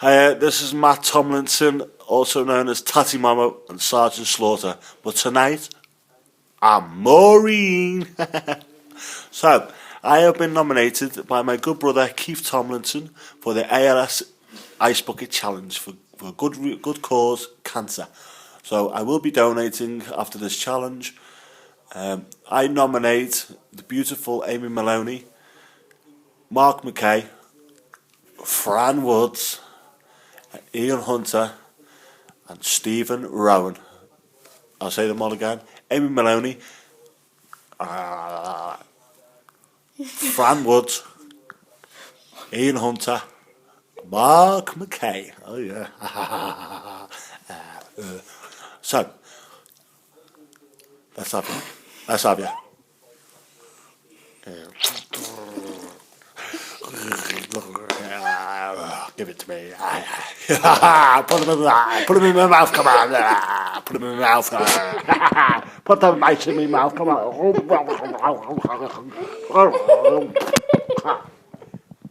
Hi, this is Matt Tomlinson, also known as Tatty Mama and Sergeant Slaughter. But tonight, I'm Maureen. So, I have been nominated by my good brother Keith Tomlinson for the ALS Ice Bucket Challenge for good cause, cancer. So, I will be donating after this challenge. I nominate the beautiful Amy Maloney, Mark McKay, Fran Woods, Ian Hunter and Stephen Rowan. I'll say them all again. Amy Maloney, Fran Woods, Ian Hunter, Mark McKay. Oh yeah. So, let's have you. Let's have you. Give it to me. Put them in my mouth, come on. Put them in my mouth. Put the mice in my mouth, come on.